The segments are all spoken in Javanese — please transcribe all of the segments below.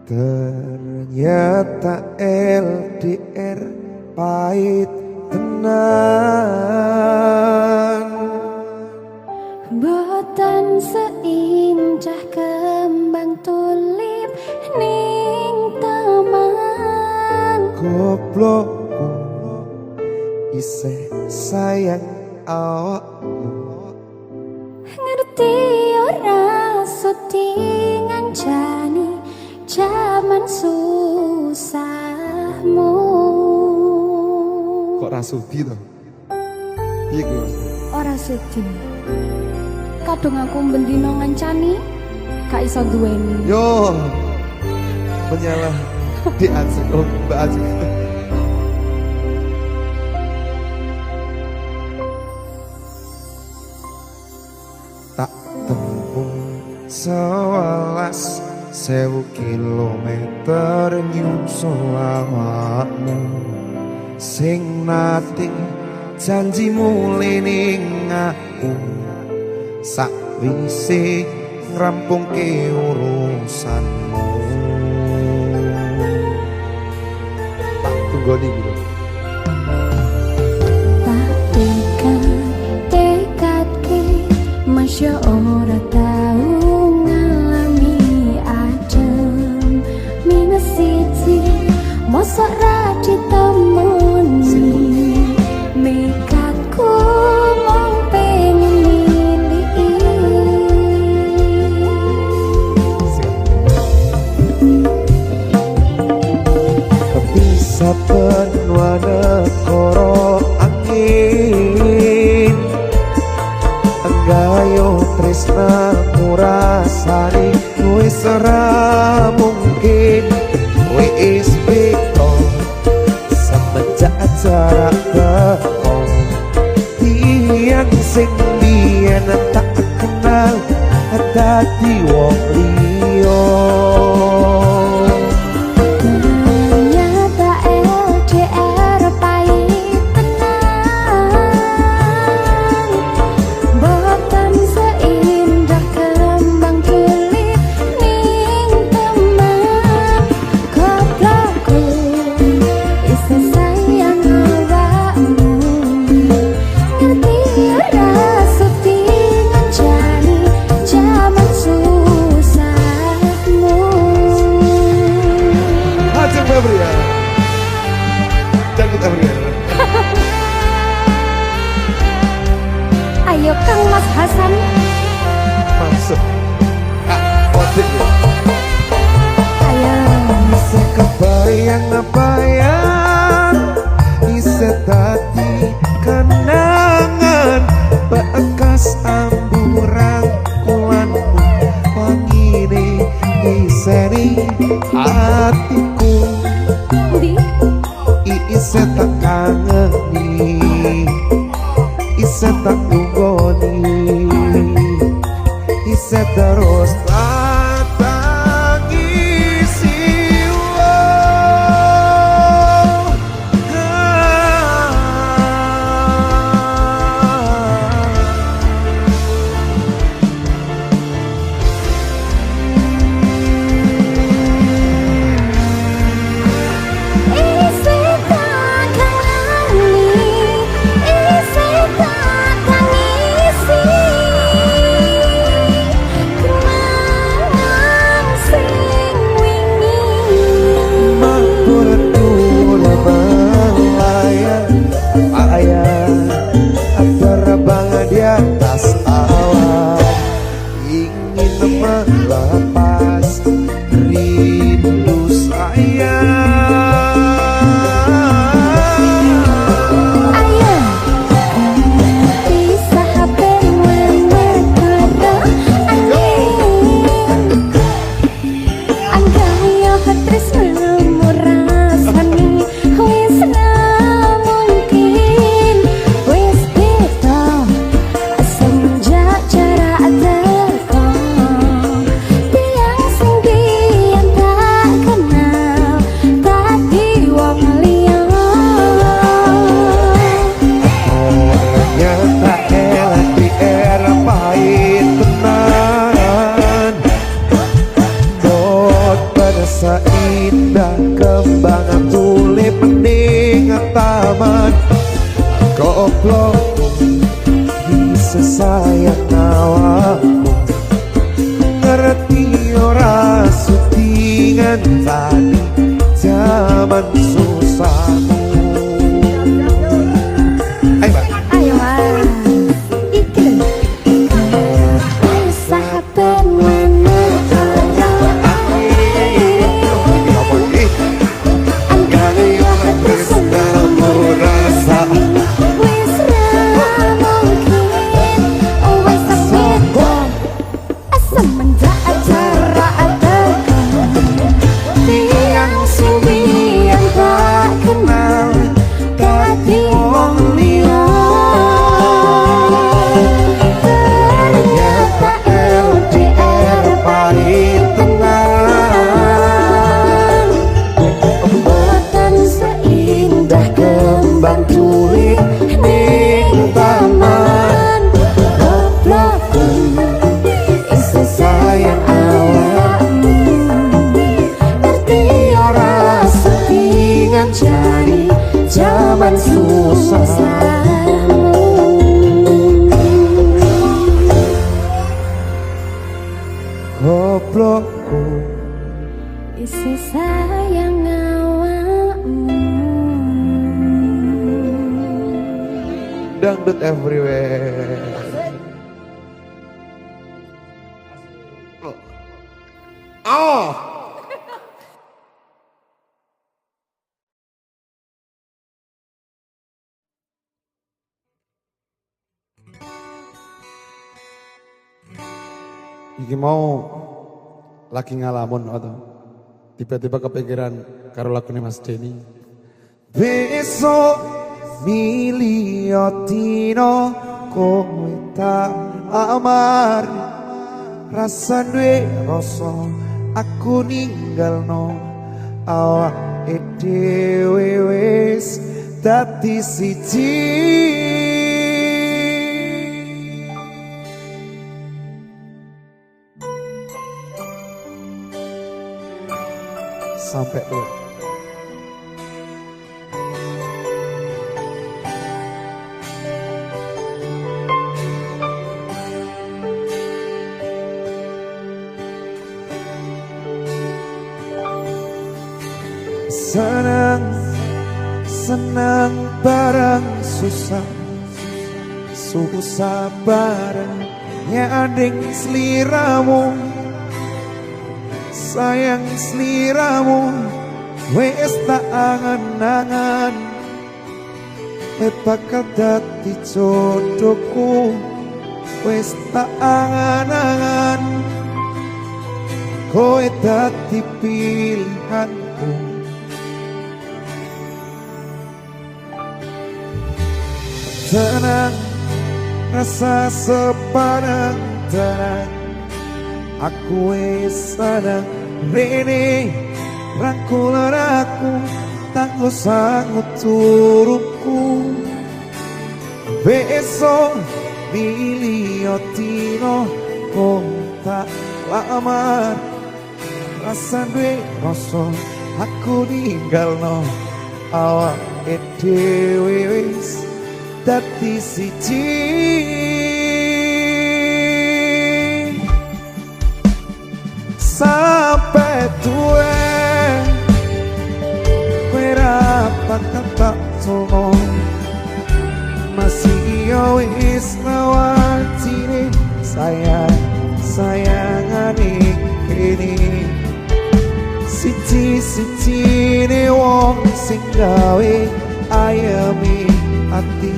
Ternyata LDR pahit tenan. Boten seindah kembang tulip ning taman. Goblokku isih sayang awakmu. Ngerti ora sudi ngancani jaman susahmu. Kok rasudi to? Piye kuwi Mas? Ora sudi. Kadung aku bendino ngancani gak iso duweni. Yo menyalah di Aceh, oh Mbak Aceh. Tak tempuh 11.000 kilometer nyusul awakmu sing nate janjimu ning aku sakwise ngrampungke urusanmu. Tak tunggoni gitu. Tak tekad-tekadke masya ora tau ngalami adem minus siji mosok ra ditemoni mikatku mong pengen milih. Saben wanegara angin enggayo tresna murasani wis ora mungkin wis beko semenjak jarak teko tiyang sing biyen tak kenal dadi wong liya. Jaman susahmu. tadi zaman susahmu. Ayo Mbak. Ayo iki ayo sahabat mana semenjak acara tiang suwian tak kenal kati wong liya ternyata LDR pahit tenan boten seindah kembang tulip ning taman goblokku isi sayang awakmu ngerti ora setingan jari zaman susahmu. Goblokku Isi sayang awakmu. dangdut everywhere. Oh. Iki mau lagi ngalamun atau tiba-tiba kepikiran karo lagune Mas Denny. Besok miliotino kowe tak amar rasa duwe rasa aku ninggalno awake dhewe wis dadi siji. Sampai tuh senang bareng susah bareng nyanding seliramu sayang seliramu wis tak angan-angan bakal dadi jodohku wis tak angan-angan kowe dadi pilihanku. Tenang rasa sepanang tenang aku wis sadar rene rangkulan aku tangguh sanggup turuku besok miliotino kok tak lamar rasa duwe rasa aku ninggalno awake dhewe wis dadi siji. Sampai tuwe kowe ra bakal tak sono masih yo wis nawatine sayangane kene siji-sijine wong sing gawe ayemi ati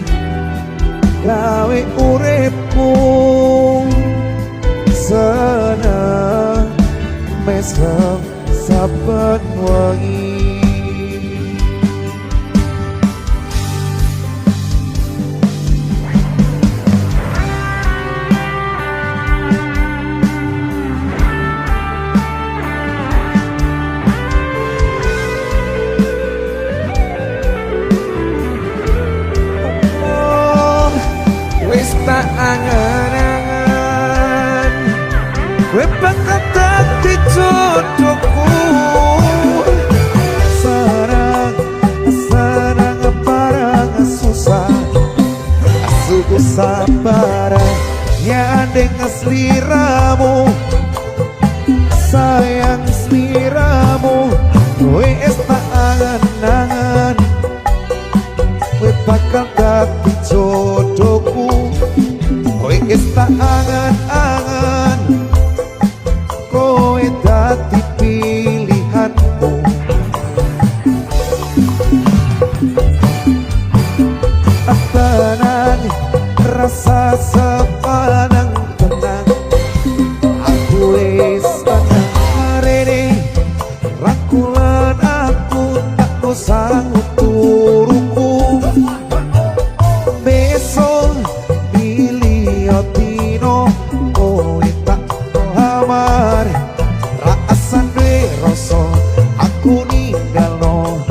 gawe uripku seneng mesem saben wengi. Tak angan-angan kowe bakal dadi jodohku sarang barang susah asuku sabar nyandeng seliramu sayang sliramu wis tak angan-angan kowe bakal dadi jodohku wis tak angan-angan kowe dadi pilihanku tenang rasa sepanang tenang aku wis tenang rene rakulan aku tak mau sanggup turuku besok biliotino kowe tak lamar rasa duwe rasa aku ninggalno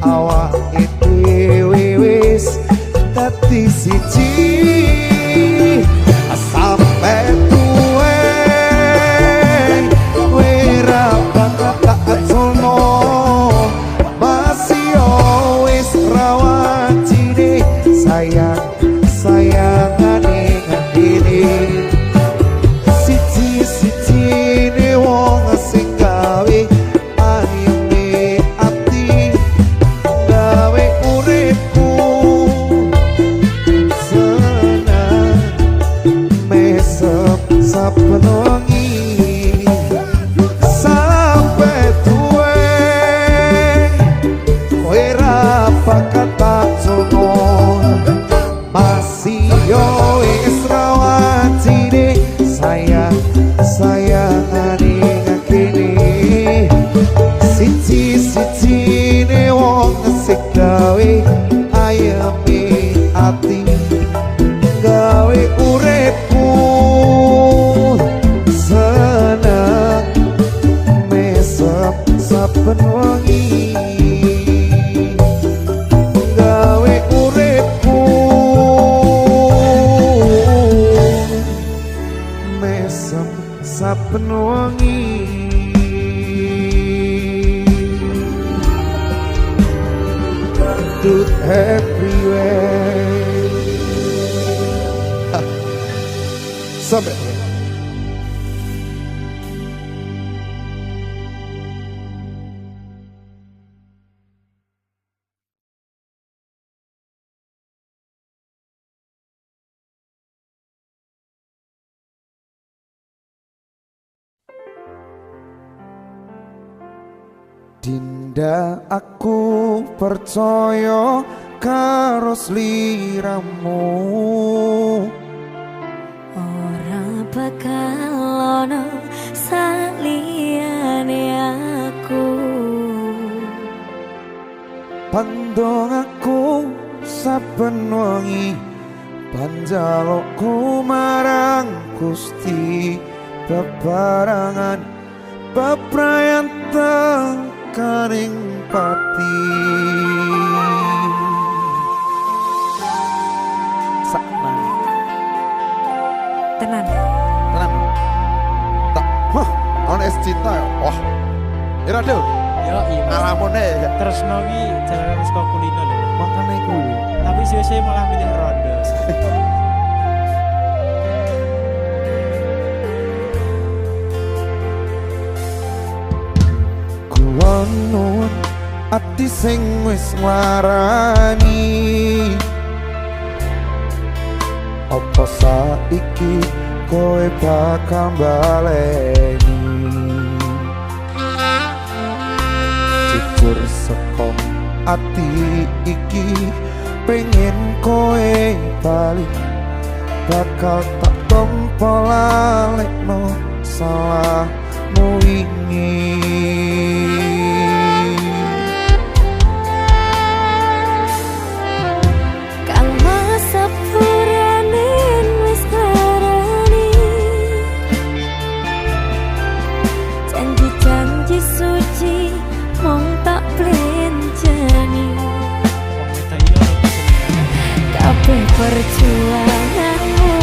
awake dhewe wis dadi siji sampai tuwe wira bakal tak aculno masih wis rawan cine sayang sayangane ngene siji ne wong sing gawe ayune ati gawe uripku senang mesep saben wengi sampai tuwe kowe ra bakal tak sono masih wis rawan cine sayangane ngakene siji ne wong sing gawe ayame ati gawe uripku seneng mesep saben wengi gawe uripku mesem saben wengi dud everywhere sampai Dinda aku percaya karo sliramu ora bakal ono saliyane aku pandong aku saben wengi panjalukku marang Gusti bebarangan bebrayan tekaning pati sakna tenan tak ana es cinta ya wah ira dhewe Yo iya mas. alamune ya Tresno ki jalan saka kulino lho. makane kuwi Tapi saya malah milih rondo. kuwon ati sing wis nglarani apa saiki kowe bakal baleni jujur saka ati iki pengen kowe balik bakal tak tompo lalekno salahmu wingi kang sepuranen wis ngarani janji-janji suci mong tak plenjani Wong wedok iki lho seneng. kabeh perjuanganmu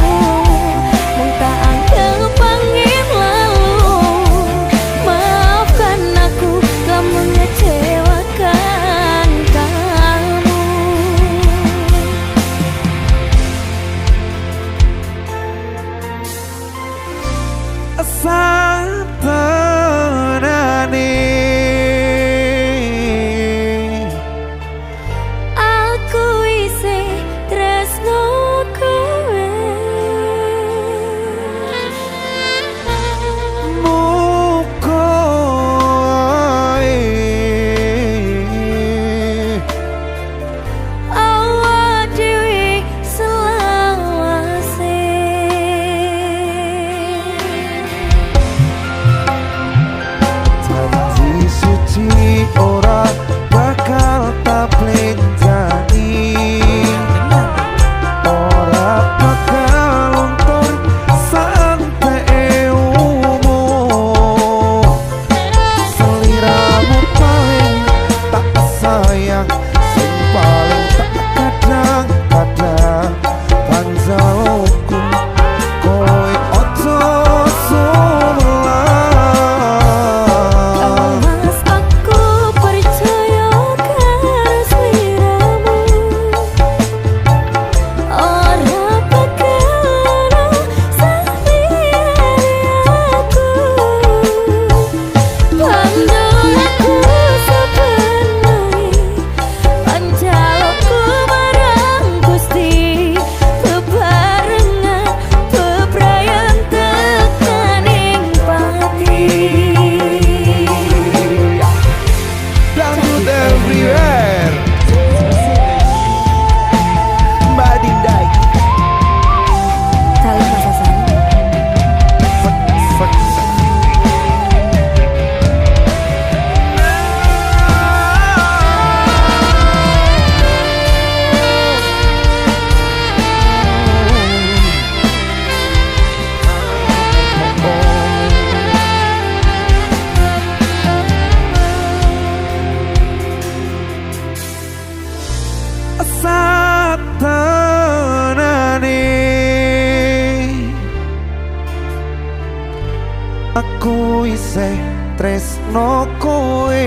mong tak anggap angin lalu maafkan aku telah mengecewakan kamu satenane ora bakal tak plenjani, ora bakal luntur santai umum. Seliramu paling tak sayang, sing paling tak kadang-kadang panjalku kowe ojo Mas aku percaya karo sliramu, ora bakal saliyane aku. Pandang aku sebenai, panjalku marang Gusti, bebarengan bebrayan tekaning pati. dangdut everywhere. Mbak Dindai Salim Mas Hasan. satanane aku isih tresno kowe,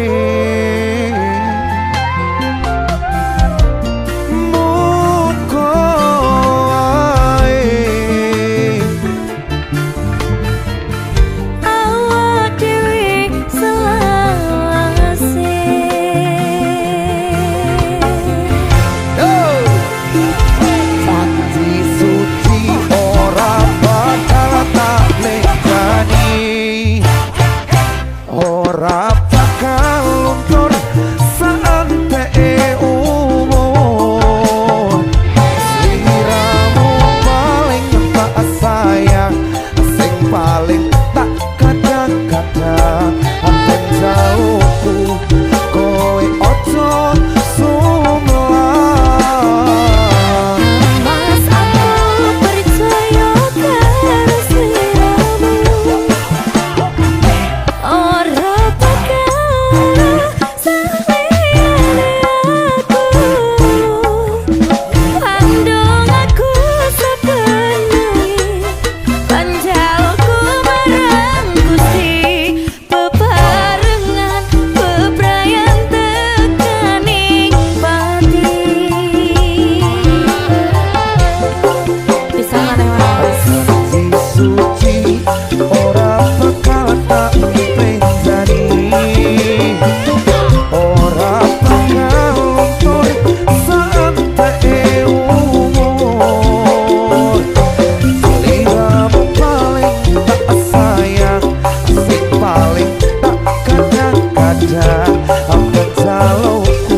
muga wae Awak dhewe selawase. janji suci ora bakal tak lekani, ora bakal luntur santai umur. Sliramu paling tak sayang, sing paling tak kadang-kadang akan jauhku kowe ojo sumlah. Mas aku percaya karo sliramu, ora bakal saliyane aku. Pandang aku sebenai, panjalku marang Gusti, bebarengan bebrayan tekaning pati. Bisa maneh Mas. Janji suci ora bakal tak plenjani, ora bakal luntur santai umur. Seliramu paling tak sayang, sing paling tak kadang-kadang akan jalukku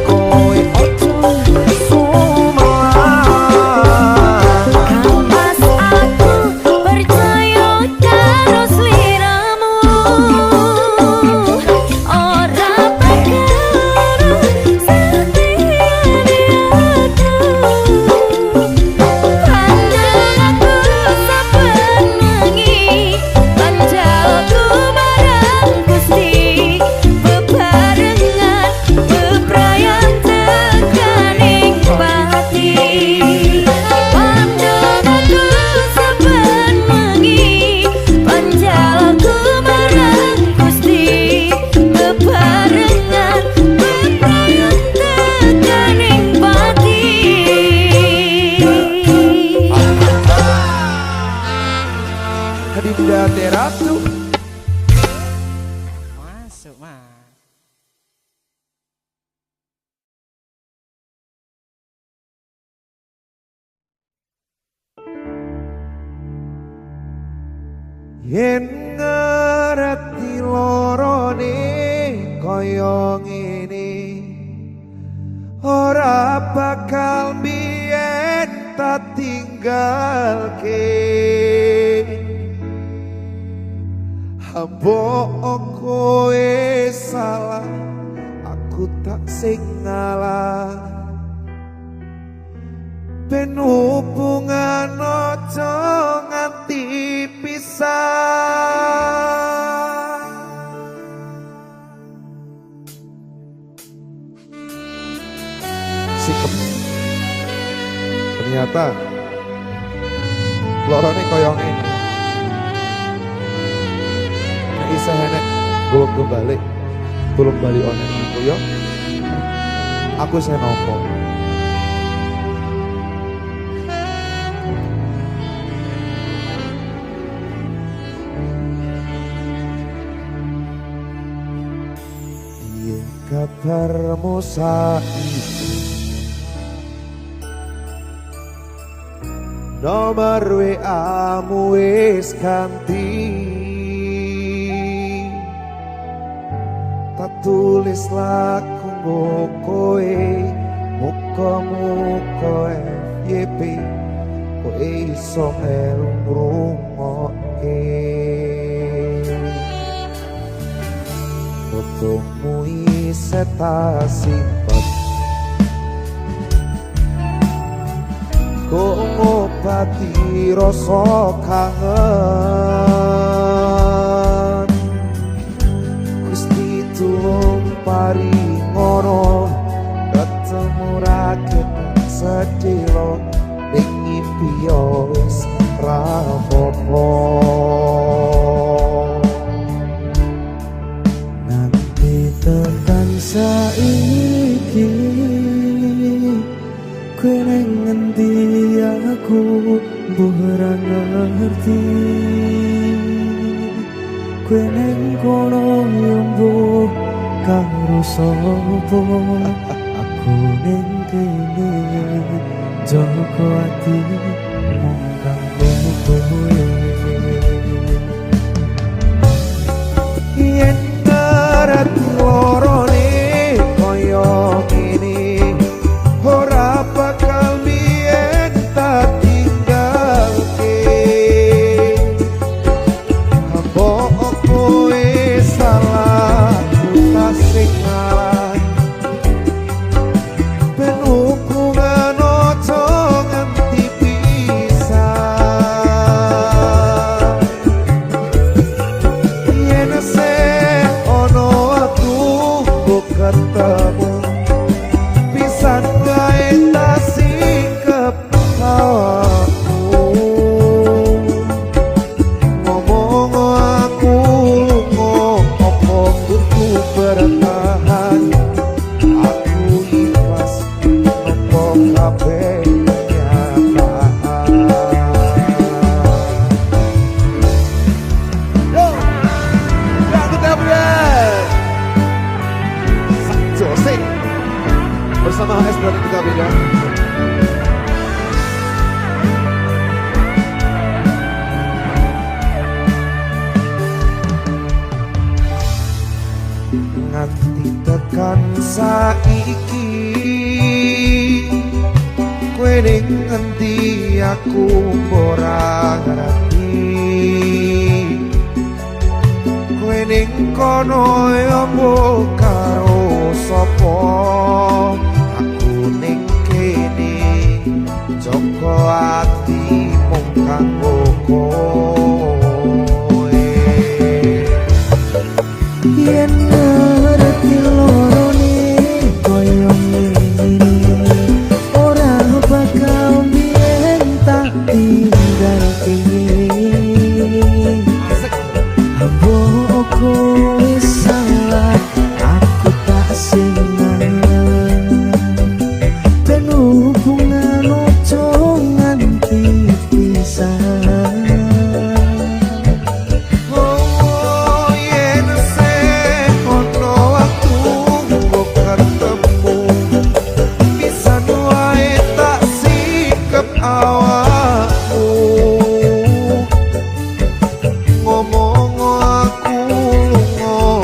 kowe ojo sumlah. Mas aku percaya karo sliramu, ora bakal saliyane aku. Pandang aku sebenangi, panjalku marang Gusti, bebarengan bebrayan tekaning pati. Pandang aku sebenangi, panjalku marang Gusti, bebarengan bebrayan tekaning pati. Dinda Teratu Masuk, Mas. yen ngerti lorone kaya ngene, ora bakal biyen tak tinggalke. Mbok kowe salah, aku tak sing ngalah. Ben hubungan aja nganti pisah. Sikep. Ternyata lorone koyo ngene. Nek isih enek gue balik, tulung balik onen aku yo. Aku saya nopo. Iya kabarmu saiki nomor WA-mu wis ganti, tak tulis lagu kowe, muka-muka FYP, kowe iso melu ngrungokke. Fotomu isih tak simpen, kok ngobati rasa kangen. Gusti tulung paringono, ketemu rakyat sedilo, ning ngimpi yo wis ra apa-apa. Nanti tekan saiki kowe nang ngendi aku mbuh ora ngerti. Kowe nang kono yo mbuh karo sapa, aku ning kene jaga ati mung kanggo kowe. Yen ngerti lorone koyo ngene, ora bakal biyen tak tinggalke. Mbok kowe salah, aku tak sing ngalah. Ben hubungan aja nganti pisah. Yen sing ono aku kok ketemu, pisan gawe tak sikep awakku. Ngomong aku lunga, apa kudu bertahan. Aku ikhlas nopo kabeh kenyataan. Yo, aku tabrak Sak Jose bersama HS Berani Kita Beda. Nganti tekan saiki kowe ning ngendi aku ora ngerti. Kowe ning kono ya mbok karo sapa, aku ning kene joko ati mung kanggo kowe. Yen ngerti lorone koyo ngene, ora bakal biyen tak tinggalke. Mbok kowe salah, aku tak sing ngalah. Ben hubungan aja nganti pisah. Oh, yen sing ono waktu kok ketemu, pisan wae tak sikep awakku. Ngomong aku lunga,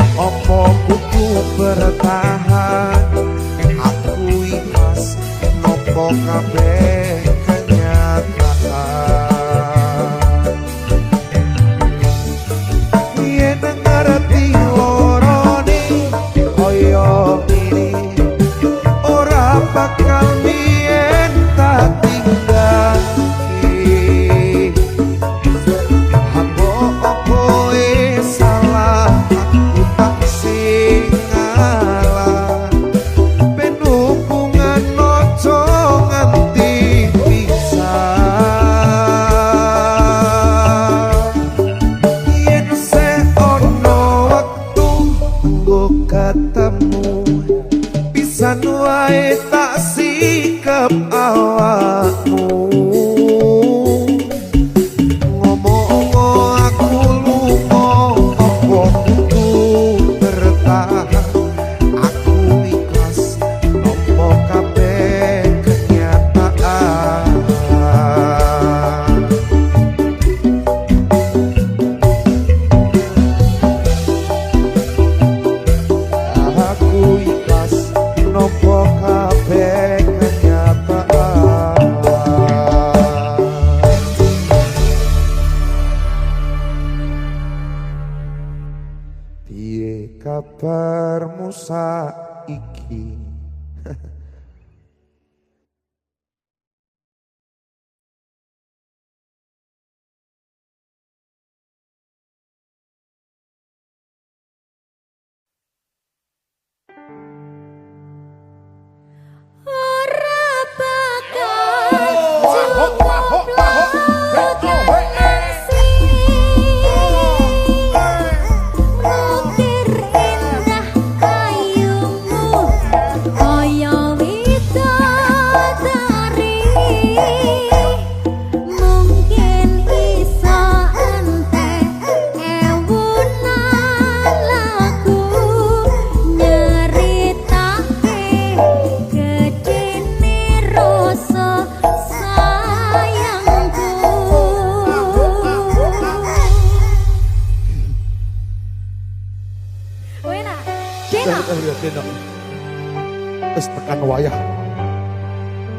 kabarmu saiki. Ora bakal cukup lokasi mukir indah ayumu kaya widodari mungkin iso entek ewunan lagu nyeritake gedene rasa sayangku. Wena, Deno. Wis tekan wayah.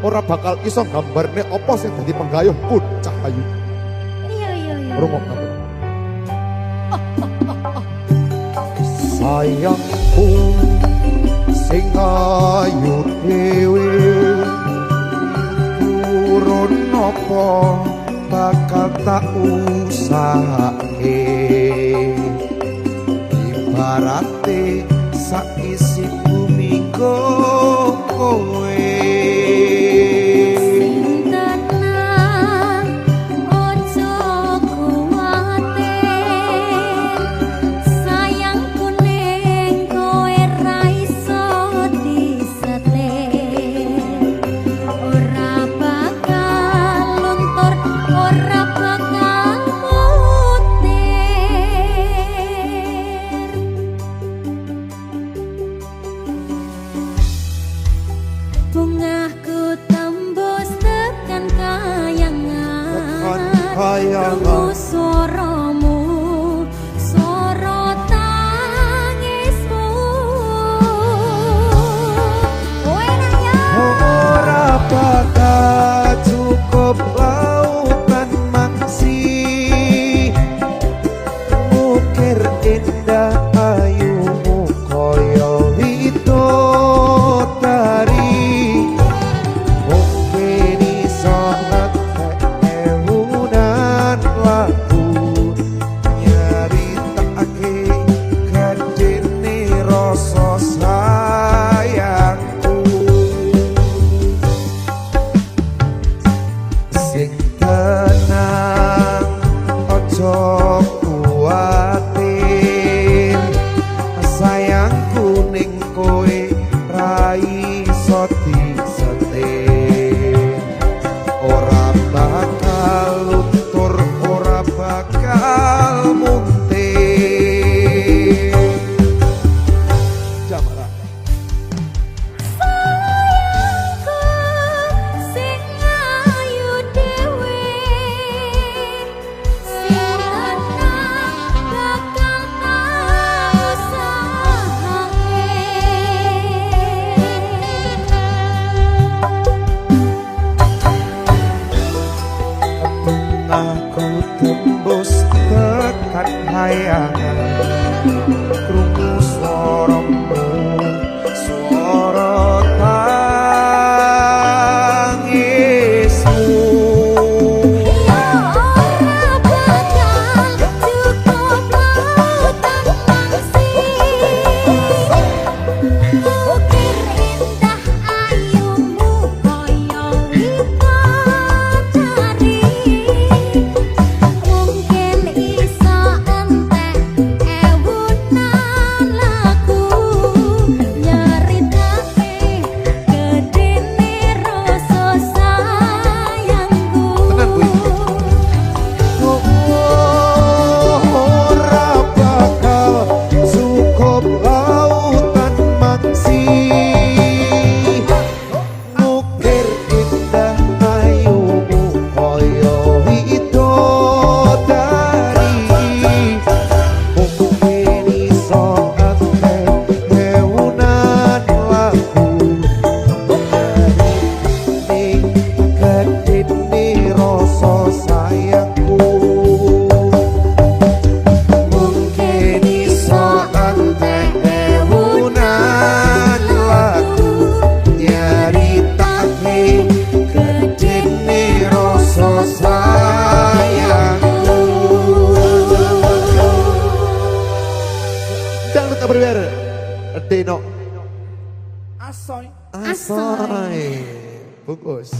Ora bakal iso gambarne apa sing dadi penggayuhku Cahayu. Iya. Rungok aku. Sayangku sing ayu dhewe urun apa bakal tak usahake ibarate saisi bumi kowe. Tenang, ojo kuwatir, sayangku ning kowe ra iso disetir, ora bakal luntur, ora bakal mutir. Bungahku tembus tekan kayangan, krungu suaramu, suara tangismu. Enak ya. Ora bakal cukup lautan mangsi mukir indah ayumu koyo widodari mungkin iso ngetek ewunan lagu nyaritake gedene rasa sayangku. Sing tenang ojo kuwatir, sayangku ning kowe ra iso disetir, ora bakal luntur, ora bakal muntir. Jamara. Sayangku sing ayu dhewe, sing tenang bakal Aku tembus tekan hayangan, krungu swaramu, swara tangismu. ora bakal cukup lautan mangsi mukir indah ayumu kaya widodari mungkin iso entek kepriwe? Dino. Asoy. Asoy. Bungkus.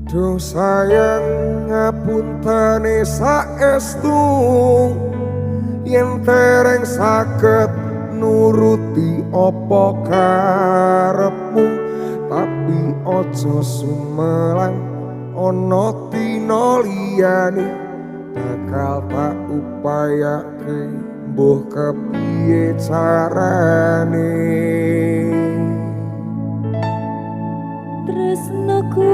Duh sayang ngapuntene saestu yen tereng saged nuruti apa karepmu tapi aja sumelang ana dina liyane bakal tak upayake mbuh kepiye carane Tresnoku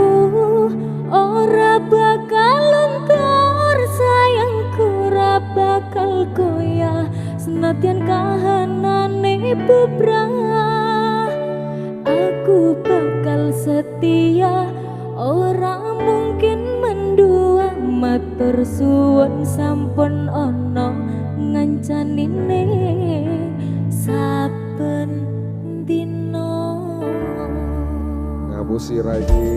ora bakal luntur sayangku ora bakal goyah senadyan kahanane bubrah aku bakal setia ora mungkin mendua matur suwun sampun ana ngancanine saben dina ngapusi lagi.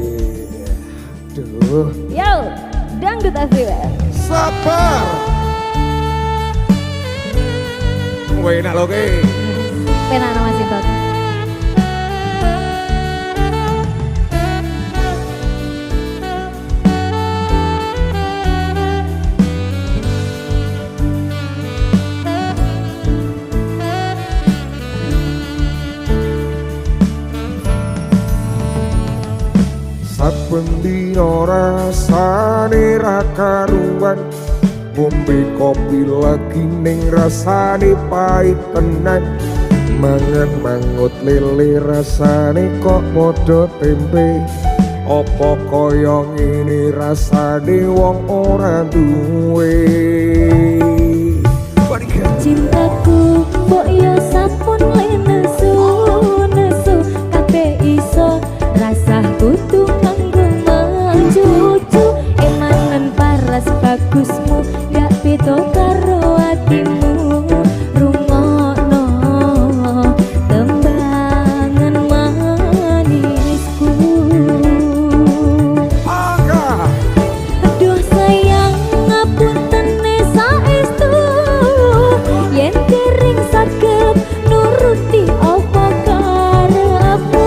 Duh, Yo, dangdut everywhere. sabar. Enak loh ke. Penak nama Sintot. Saben dina rasane ra karuan ngombe kopi lagi ning rasane pahit tenan mangan mangut lele rasane kok padha tempe apa kaya ngene rasane wong ora duwe Cintaku mbok yo sampun le nesu nesu kabeh iso rasah kudu kanggo mencucu emanen paras bagusmu gak beda karo atimu rungokno tembangan manisku Aduh sayang ngapuntene saestu yen kering saged nuruti apa karepmu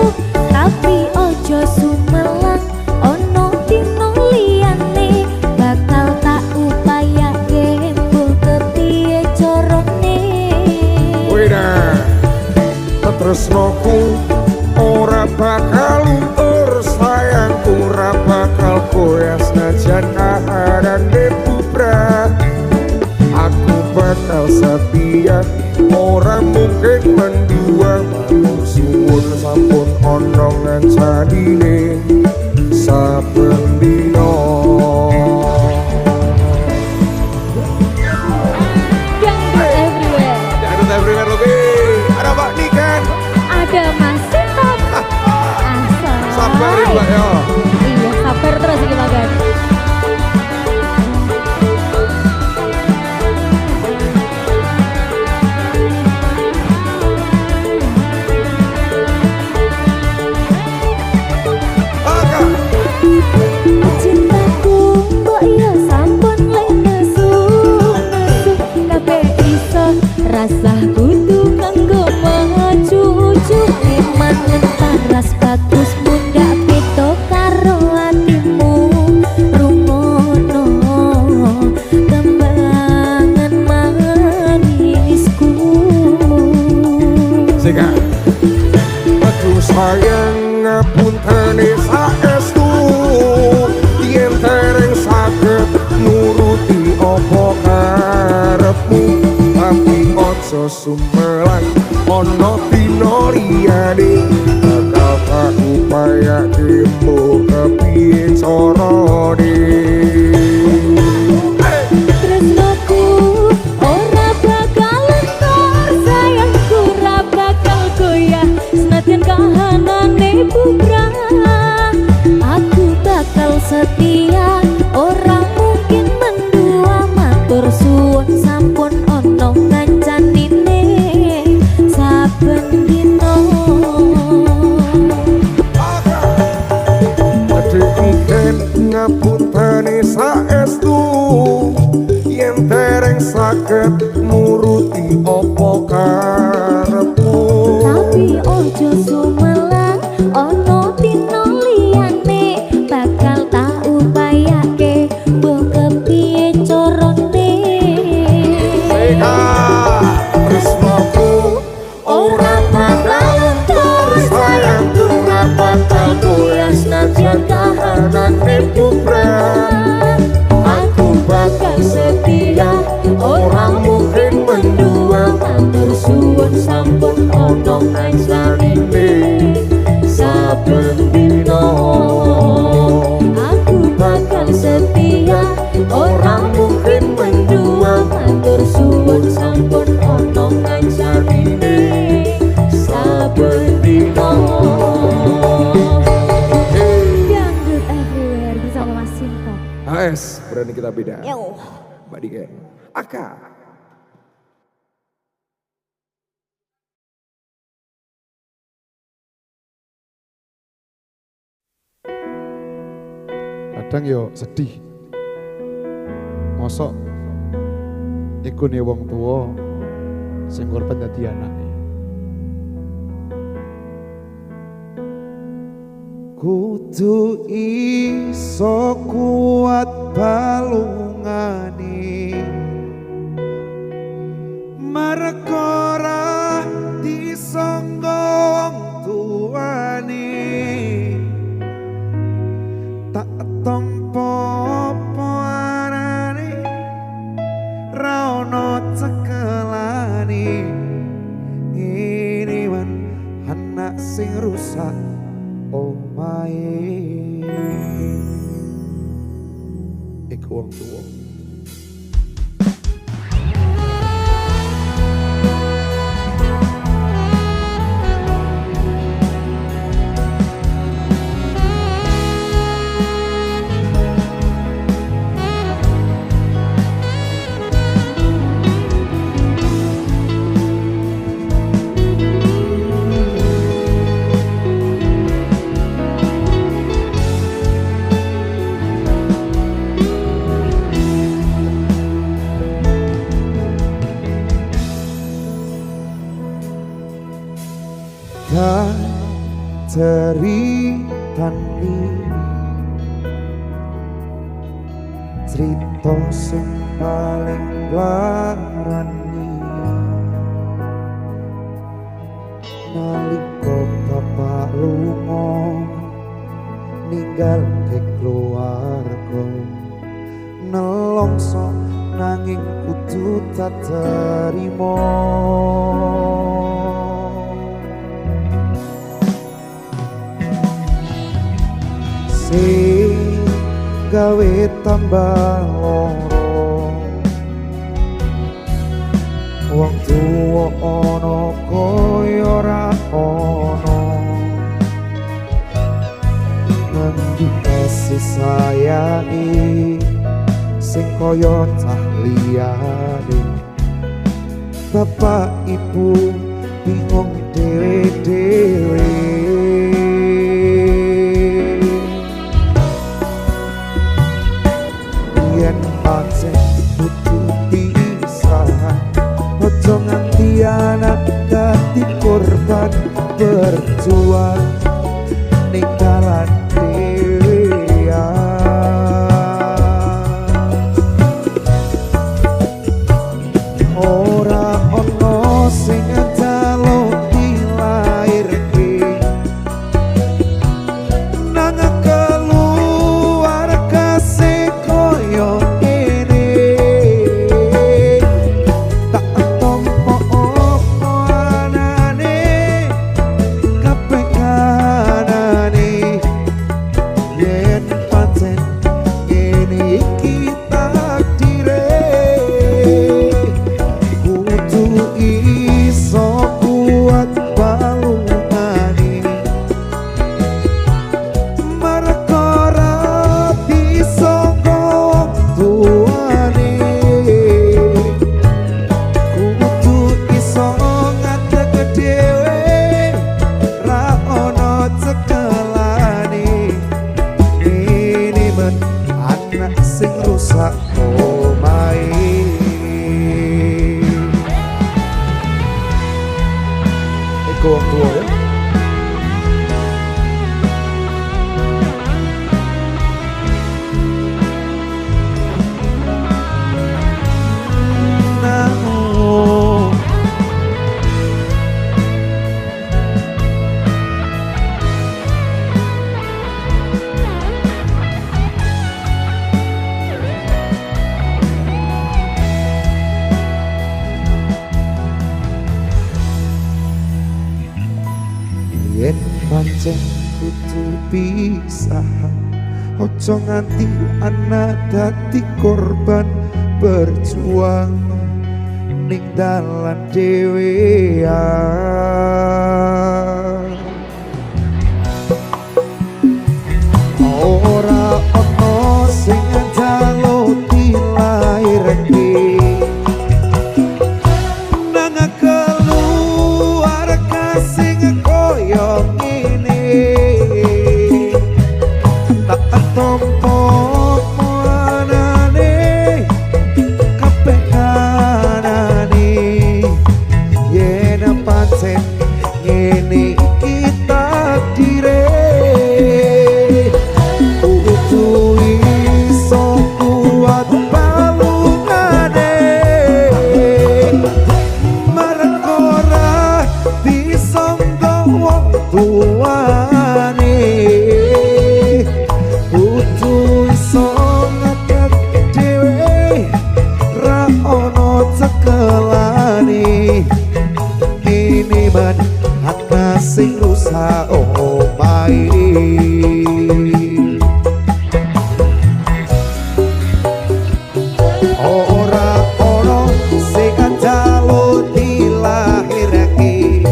tapi ojo sumelang ono dina liyane bakal tak upayake mbuh kepiye carane Wena tresnoku ora bakal luntur sayangku ora bakal goyah senajan kahanane bubrah aku bakal setia ora mungkin mendua matur suwun sampun ana ngancanine saben dina Dangdut everywhere Dangdut everywhere oke ada Pak Niken ada Mas Sintot asal sabarin Mbak ya iya sabar terus iki makan Cintaku mbok yo sampun le nesu nesu kabeh iso rasah kudu kanggo macucu manen paras bagus mundak beda karo atimu rungono tembangan manisku Sika aduh sayang ngapuntene saestu yen tereng saged nuruti apa karepmu tapi aja sumelang ana dina liyane bakal tak upayake mbuh kepiye carane Tresnoku ora bakal luntur sayangku ora bakal goyah senadyan kahanane bubrah aku bakal setia ora mungkin mendua matur suwun sampun ana ngancanine saben dina saged nuruti apa karepmu. Tapi ojo sumelang ono dino liyane bakal tak upayake mbok kepiye carane. Tresnaku ora bakal terus sayangku ora bakal goyah senajan kahanane bubrah. Aku bakal setia ora mungkin mendua matur suwun sampun ono nang sarine saben dina. Aku bakal setia ora mungkin mendua matur suwun sampun ono nang sarine saben dina. Dangdut Everywhere bersama Mas Sinto. AS berani kita beda. Yo. Mbak Diken Aka. Kadang yo sedih. Mosok iku ne wong tuwa sing korban dadi anake. Kudu iso kuat balungane Markora disonggong tuane tak tompo parane ra ono cekelane ini man anak sing rusak omahe iku wong tuwa. Ceritan ini cerita sing paling larani nalika bapak lunga ninggal ke keluarga nelongso nanging kudu tak terima. Gawe tambah loro wong tuwa ana kaya ora ana ngendi kasih sayangi sing kaya cah liyane bapak ibu bingung dhewe-dhewe. Pancen butuh pisahan ojo nganti anak dadi korban berjuang ning dalan dhewean. Ora ono sing njaluk dilairke nang keluarga sing koyo Go wong tua ya. Yen pancen kudu pisahan, ojo nganti anak dadi korban berjuang ning dalan dhewean. Ora ono sing jalo dilairake, nang keluarga sing koyo ngene, tak tampa anane kabeh kanane. Yen pancen ngene iki takdire, kudu iso kuat balungane, marang ora bisa wong tuane, kudu iso ngadeg dhewe ra ono cekelane. Ini man ana sing rusak omahe, ora ono sing jalo dilahirake,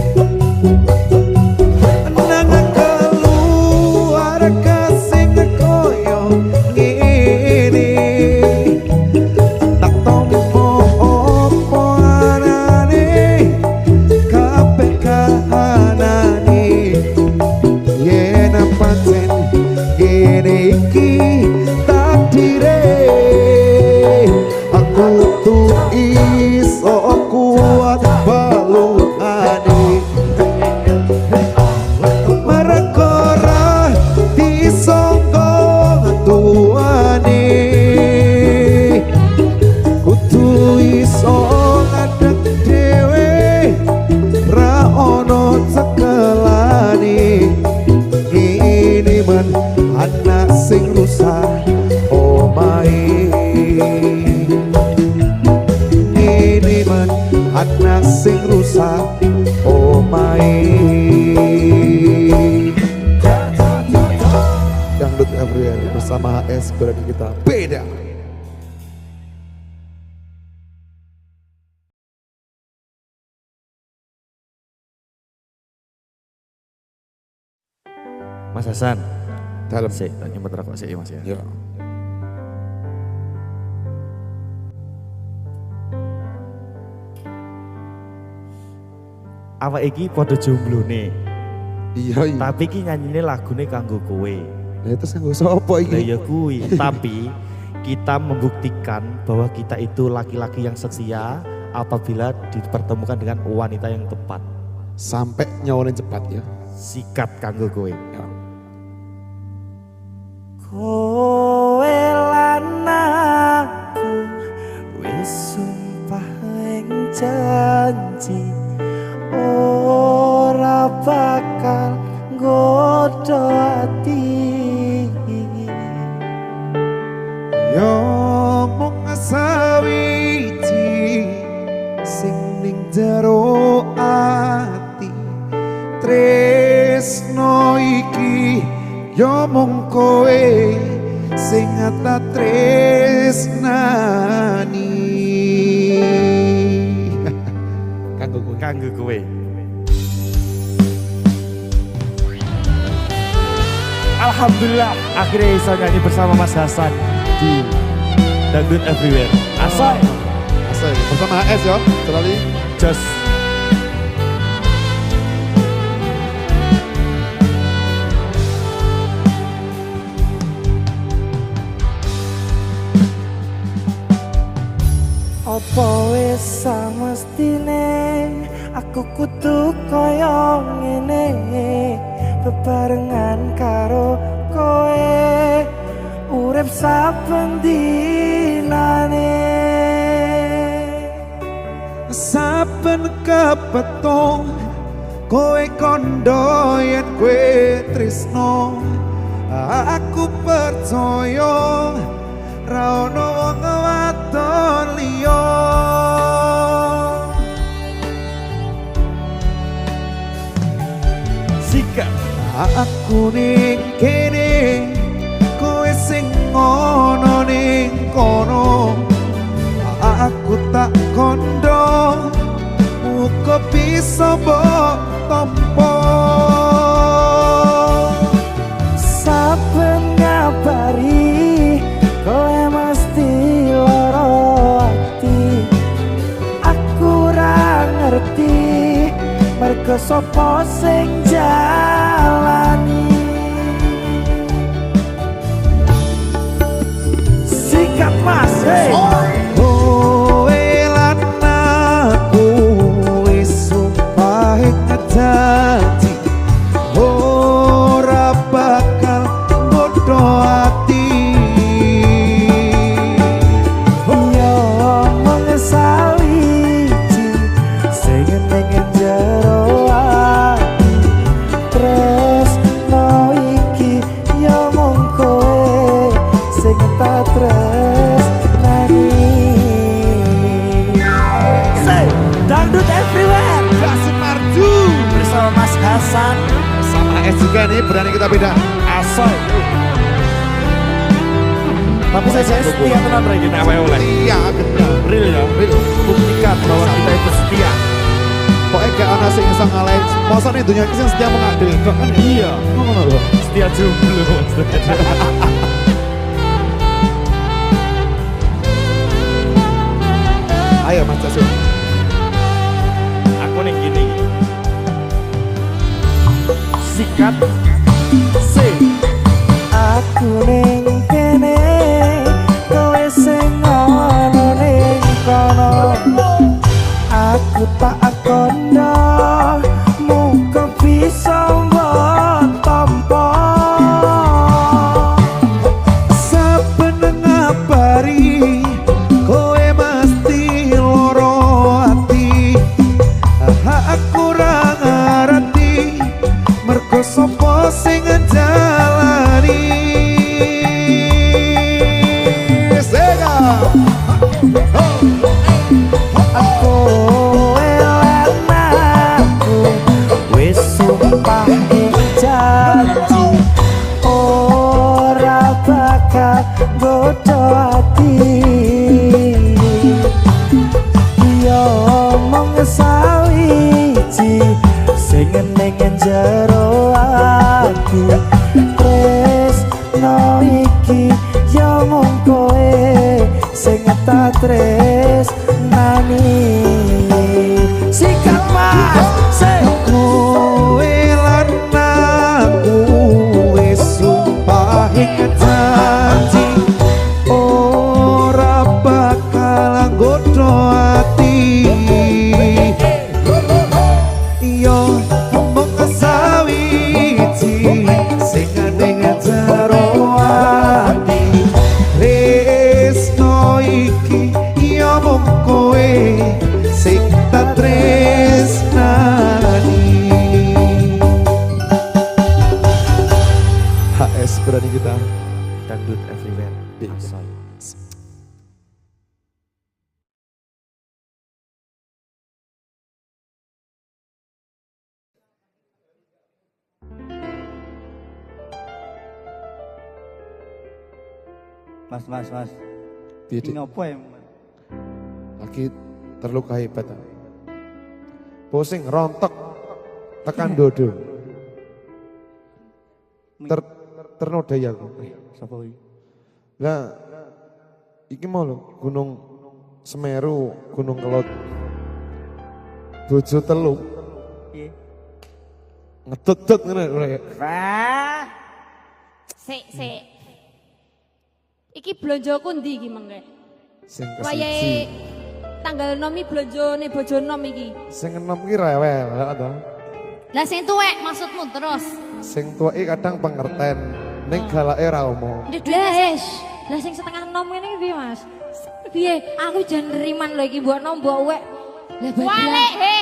nang keluarga sing koyo ngene, tak tampa apa anane kabeh kahanane. Yen pancen ngene iki takdire, aku tuh iso kuat balungane, marang ora disangka tuane, kudu iso ngadeg dhewe ra ono cekelane. Ini man anak sing rusak omahe, ini man anak sing rusak omahe. Dangdut Everywhere bersama HS berani kita beda. Mas Hasan, Dalam sik tak nyempet rokok sik ya Mas ya. ya. Awak iki padha jomblone, Iya iya. tapi iki nyanyine lagune kanggo kowe. Nah itu sanggo sopo Lah iki? ya kuwi, tapi kita membuktikan bahwa kita itu laki-laki yang setia apabila dipertemukan dengan wanita yang tepat. Sampai nyawalin cepat ya. Sikat kanggo kowe. Ya. Kowe lan aku wis sumpah ing janji ora bakal nggodho ati. Yo mung sawiji sing ning jero ati, tresno iki yo mung kowe sing tak tresnani. Kanggo kowe. Alhamdulillah akhirnya bisa nyanyi bersama Mas Hasan di Dangdut Everywhere. Asoy, Asal bersama HS ya, terlalu. just apa wis samestine Aku kudu koyo ngene bebarengan karo kowe urip saben dinane Saben kepetung kowe kondo yen kowe tresno aku percaya ra ono wong wadon liya sikap aku ning kene kowe sing ono ning kono aku tak kondo muga bisa mbok tampa saben ngabari kowe mesti lara ati aku ora ngerti mergo sapa sing jalani sikat mas hey. kowe lan aku wis sumpah ngejati ora bakal bodo ati yo mengesali sing ning jero ati tresno iki yo mung kowe sing tak tresnani say dangdut everywhere Kasih Marju bersama Mas Hasan sama S juga nih berani kita beda Asoy. Tapi saya setia tenan rek ini apa oleh. iya bener Real ya. real Buktikan bahwa kita itu setia. pokoknya gak ada sing iso ngalahin masa nih dunia ini sing setia mengadil kok kan ya Iya. ngono lho Setia jomblo. ayo Mas Jasun Aku ning gini. Sikat C. Aku ning kene kowe sing ono ning kono. Aku tak kondo muga bisa mbok tampa. saben ngabari kowe mesti loro ati aku ora ngerti mergo sapa sing njalani sega Aku elan aku wis sumpah janji ora bakal bodo ati yo mong sawiji sing ning jero ati tresno iki yo mung kowe sing tak tresnani sikat mas sing kowe lan aku wis sumpah janji ora bakal nggodho ati yo mung sawiji sing ning jero ati tresno iki yo mung kowe sing tak tresnani HS berani kita Dangdut everywhere. Asoy. Mas Didik. ngopo ya lagi terluka hebat pusing rontok tekan dodo ternodai aku sapa iki lah iki mau lho Gunung Semeru Gunung Kelot bojo telu piye ngedut-dut ngene wah Sik. Iki blonjoku ndi iki mengke? sing Wayahe tanggal nomi blonjone bojo nom iki. Sing enom ki rewel to. Lah sing tuwek maksudmu terus. Sing tuweki kadang pengerten, ning galake ra omong. Lah sing setengah nom ngene iki piye, Mas? Piye? Aku jan neriman lho iki mbok nom mbok wek. Lah Walik he.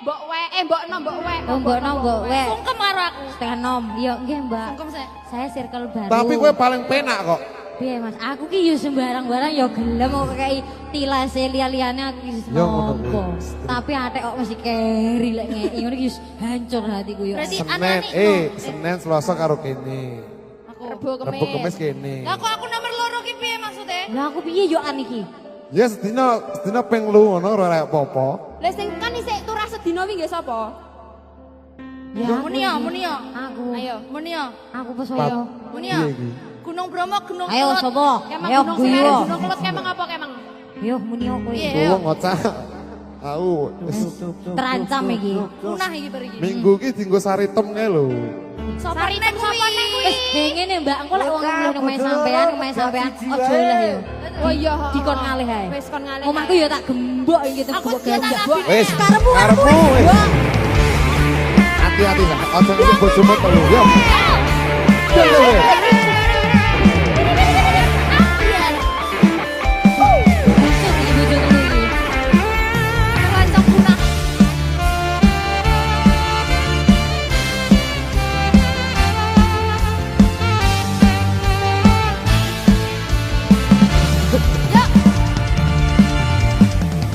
Mbok wek, mbok nom mbok wek. Oh, mbok nom mbok wek. Sungkem karo aku. Setengah nom. Iya, nggih, Mbak. Sungkem sih. Saya circle baru. Tapi kowe paling penak kok. Piye, Mas? Aku ki yo sembarang-barang yo gelem kok kayak tilase liya-liyane aku ki Yo, ngono ngopo. kuwi. Tapi atek kok mesti keri lek ngeki ngono ki hancur hatiku yo. Berarti Senin, Senin Selasa karo kene. Rebo Rebo Kemis kene. Lah kok aku nomor loro ki piye maksudnya? Lah aku piye yo an iki? Ya sedina ping lu ngono ora apa-apa. Lah sing kan isik turah sedina wingi sapa? Ya Muni yo, muni yo. Aku. Ayo, muni yo. Aku pesoyo. Muni Piye yo. iki? Gunung Bromo, Gunung Ayo, Kelut. sapa? Kemang Ayo, Gunung guyo. Semeru, Gunung Kelut kemang apa kemang? Yo muni yo kowe. Piye? Wong ngocah. Aku wis Terancam iki. Punah iki pergi. minggu ki dienggo saritem kae lho. Sapa nek sapa nek kuwi? Wis ngene Mbak, engko lek wong ngomong sampean, ojo lah yo. Oh iya, Dikon ngalih ae. Wis kon ngalih. Omahku yo tak gembok iki Aku gembok yo tak gajah. kasih. Wis Karepmu karepmu wis. Hati-hati lah, aja ngene bojomu to lho. Yo. Yo, yo, yo. Rancang punah.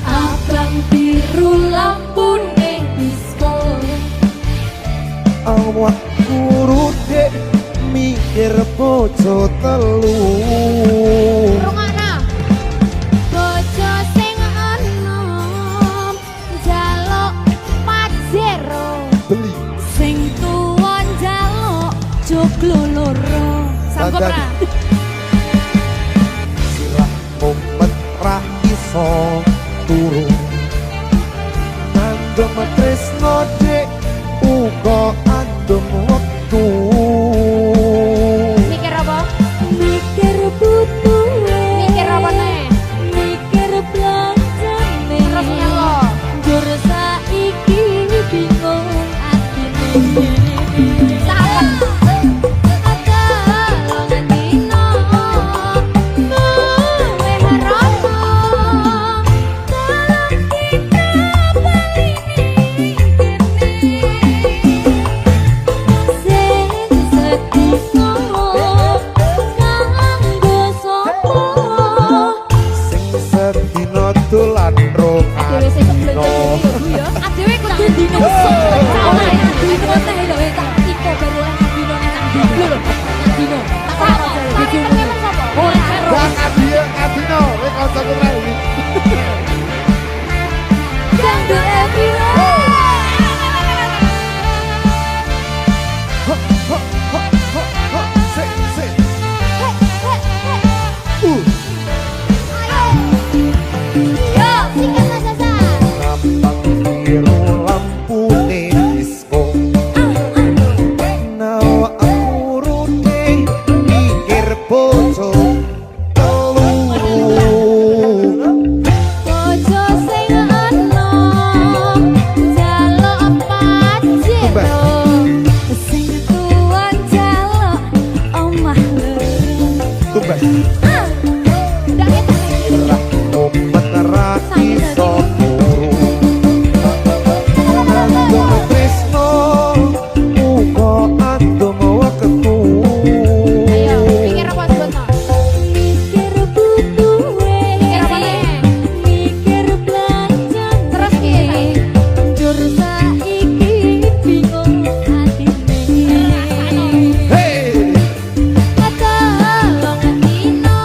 Abang biru lampu ning disco. Awak kurude mikir bojo telu. Rungokno. Bojo sing enom jaluk pajero. Beli Sing tuwa jaluk joglo loro. Sanggup ra? sirah umpet ra iso turu. Andom tresno dek uga andom wektu. Mikir apa? Mikir butuhe. Mikir apa nek? Mikir belanjane. Terus nyelo. Jur saiki bingung atine. Sahabat. Akalongan dino kowe harono. Dalam kita bali sing sedina kanggo sapa. Sing sedina dolan Dewe sing rokano. sebelum ya. Adewe kudu dino. Salah ya, dino teh lho tak iko baru lah dino nang dino lho. Nang dino. Tak ora bojomu. Ora karo. Jangan dia ngadino, kowe kancaku ra iki. Ganggu everywhere. Sik, sik. Yo, sikat sasa. Nampang biru lampune disco. Nawa aku rute mikir bojo telu. Bojo sing enom jaluk pajero. Sing tuwa jaluk omah loro. Tumbas. Ndak ketok. Gerah umpet ra iso turu. Andom tresno uga andom wektu. Ayo, mikir apa sebetno? Mikir butuhe. Mikir apa nek? Mikir belanjane. Terus piye? Jur saiki bingung atine. Hey! Akalongan dino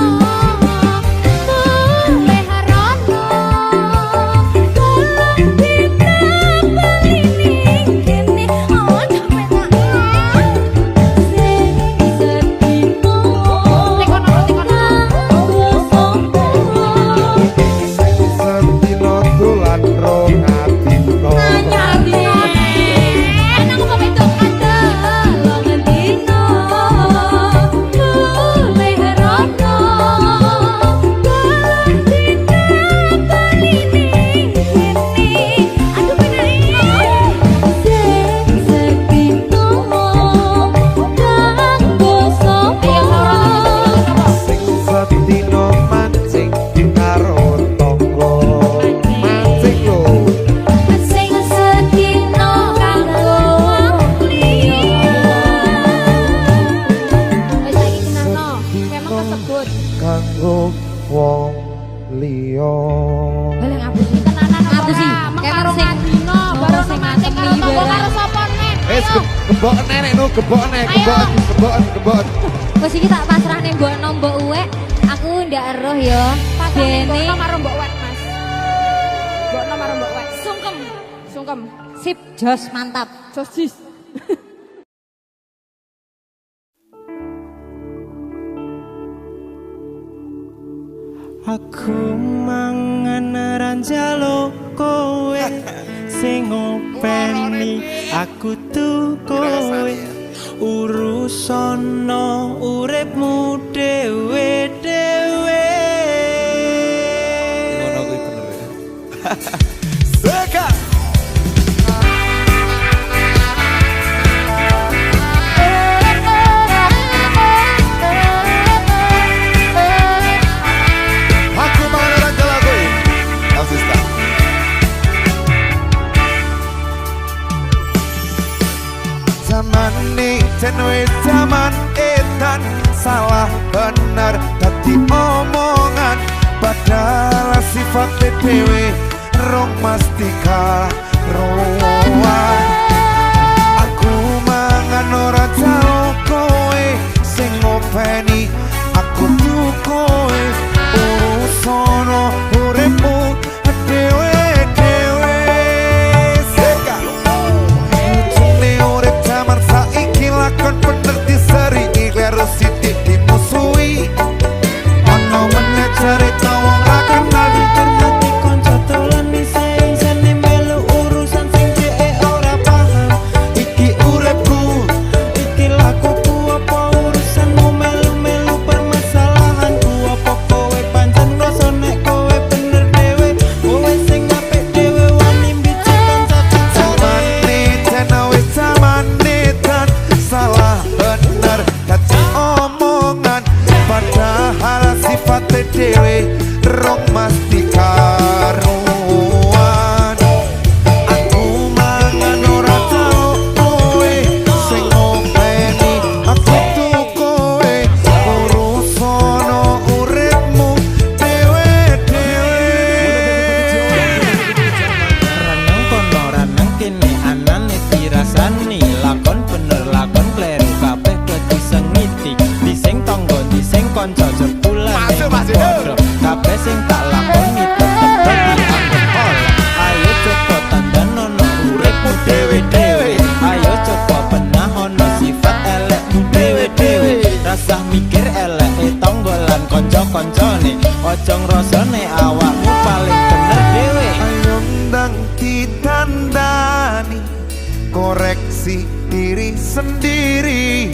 gembok nenek no gembok nek gembok. Wes iki tak pasrahne mbok nombok uwek. Aku ndak eruh ya. Dene Dene karo mbok wek Mas. Mbok karo mbok wek. Sungkem. sip jos mantap. Sosis. Aku mangan ranjalo kowe sing ngopeni aku tuh kowe urusono uripmu dhewe-dhewe. Ngono kuwi bener ya. Seka. Aku mangan ranjalo kowe. Asista. Zaman nih jenwe zaman edan salah benar dadi omongan padahal sifat dhewe rong mastika roan aku mangan ora jauh kowe sing ngopeni aku tuh kowe urusono uripmu dhewe-dhewe seka lucune urip zaman saiki lakon bener diseri karo sithik dimusuhi ono meneh cerita wong ra kenal Termati konco dolan sing melu urusan sing dhek ora paham. iki uripku Iki lakuku apa urusanmu melu-melu permasalahanku apa kowe pancen ngrasa nek kowe bener dhewe kowe sing apik dhewe wani mbicarakan zamane jenawe zamane dan salah bener dadi omongan padahal sifat dhewe rong mesti karuan aku mangan ora tau kowe sing ngopeni aku tuh kowe urusono uripmu dhewe-dhewe Ranang kono ranang kene anane dirasani lakon bener lakon kleru kabeh dadi sengiti di sing tangga di sing kanca jebulan padha kabeh sing tak lakoni tetep dadi anggap ora ayo coba tandanono uripmu dhewe-dhewe ayo coba benahono sifat elekmu dhewe-dhewe rasah mikir eleke tangga lan kanca-kancane aja ngrasane awakmu paling bener dhewe. ayo ndang ditandani koreksi diri sendiri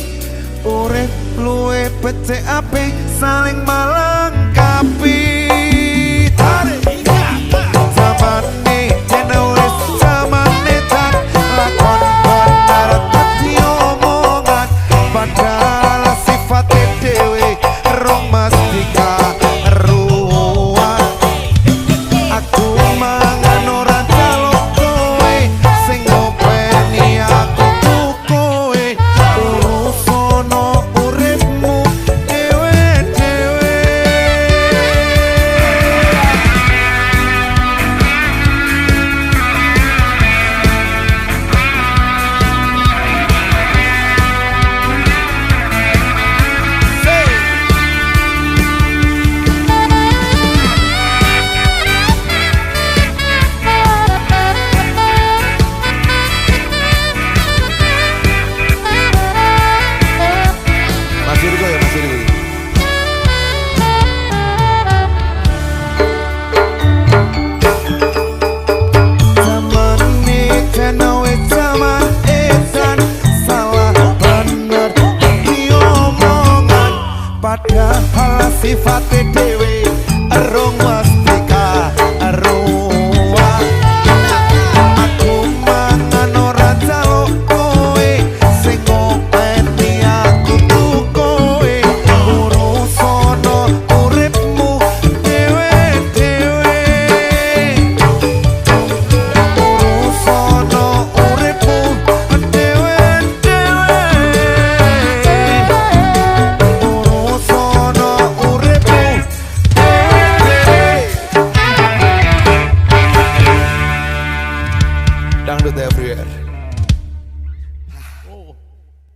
urip luwe becek apik saling melengkapi tarik zaman nih jenulis zaman netan lakon benar dadi omongan padahal sifat dhewe rong mesti karuan aku mangan ora calok kowe sing ngopeni aku tuh kowe urusono uripmu dhewe-dhewe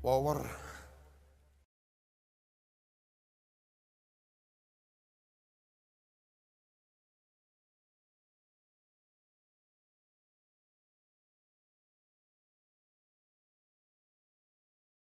Power.